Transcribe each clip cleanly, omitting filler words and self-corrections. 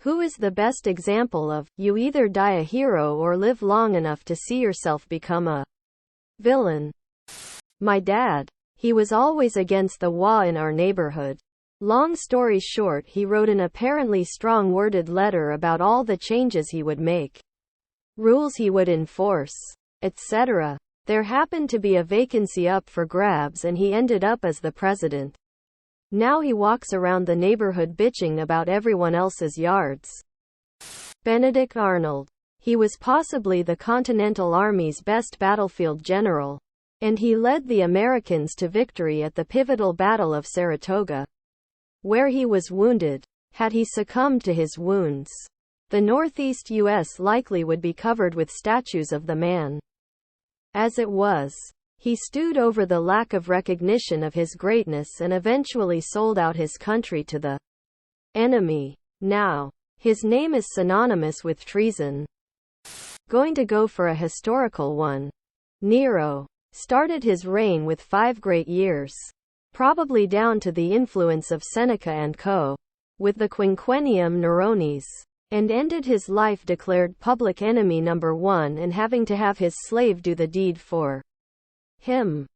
Who is the best example of, you either die a hero or live long enough to see yourself become a villain? My dad. He was always against the law in our neighborhood. Long story short, he wrote an apparently strong-worded letter about all the changes he would make, rules he would enforce, etc. There happened to be a vacancy up for grabs and he ended up as the president. Now he walks around the neighborhood bitching about everyone else's yards. Benedict Arnold. He was possibly the Continental Army's best battlefield general, and he led the Americans to victory at the pivotal Battle of Saratoga, where he was wounded. Had he succumbed to his wounds, the Northeast U.S. likely would be covered with statues of the man. As it was, he stewed over the lack of recognition of his greatness and eventually sold out his country to the enemy. Now, his name is synonymous with treason. Going to go for a historical one. Nero started his reign with 5 great years, probably down to the influence of Seneca and co., with the Quinquennium Neronis, and ended his life declared public enemy number 1 and having to have his slave do the deed for him.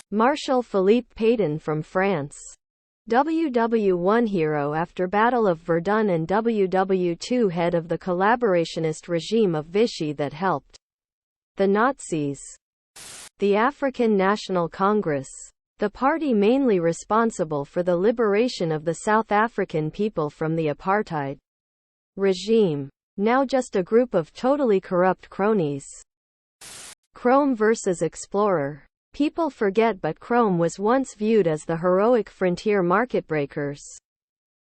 Marshal Philippe Pétain from France. WW1 hero after Battle of Verdun and WW2 head of the collaborationist regime of Vichy that helped the Nazis. The African National Congress. The party mainly responsible for the liberation of the South African people from the apartheid regime. Now just a group of totally corrupt cronies. Chrome vs. Explorer. People forget, but Chrome was once viewed as the heroic frontier market breakers.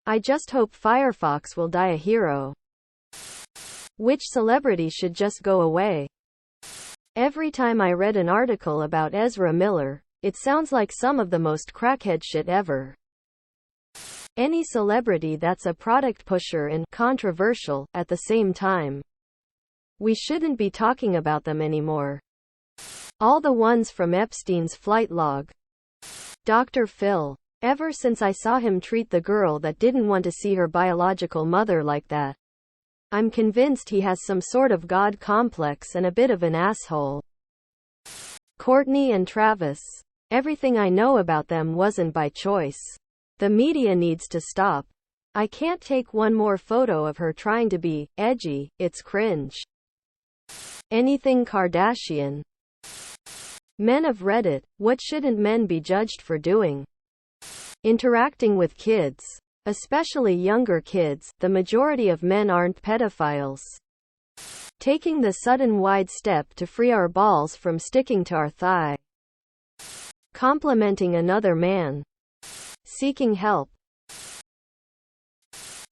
I just hope Firefox will die a hero. Which celebrity should just go away? Every time I read an article about Ezra Miller, it sounds like some of the most crackhead shit ever. Any celebrity that's a product pusher and controversial at the same time. We shouldn't be talking about them anymore. All the ones from Epstein's flight log. Dr. Phil. Ever since I saw him treat the girl that didn't want to see her biological mother like that, I'm convinced he has some sort of god complex and a bit of an asshole. Courtney and Travis. Everything I know about them wasn't by choice. The media needs to stop. I can't take one more photo of her trying to be edgy, it's cringe. Anything Kardashian. Men of Reddit, what shouldn't men be judged for doing? Interacting with kids. Especially younger kids, the majority of men aren't pedophiles. Taking the sudden wide step to free our balls from sticking to our thigh. Complimenting another man. Seeking help.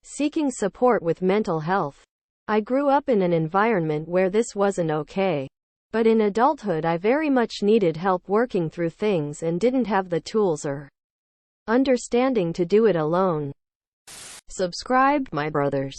Seeking support with mental health. I grew up in an environment where this wasn't okay. But in adulthood I very much needed help working through things and didn't have the tools or understanding to do it alone. Subscribe, my brothers.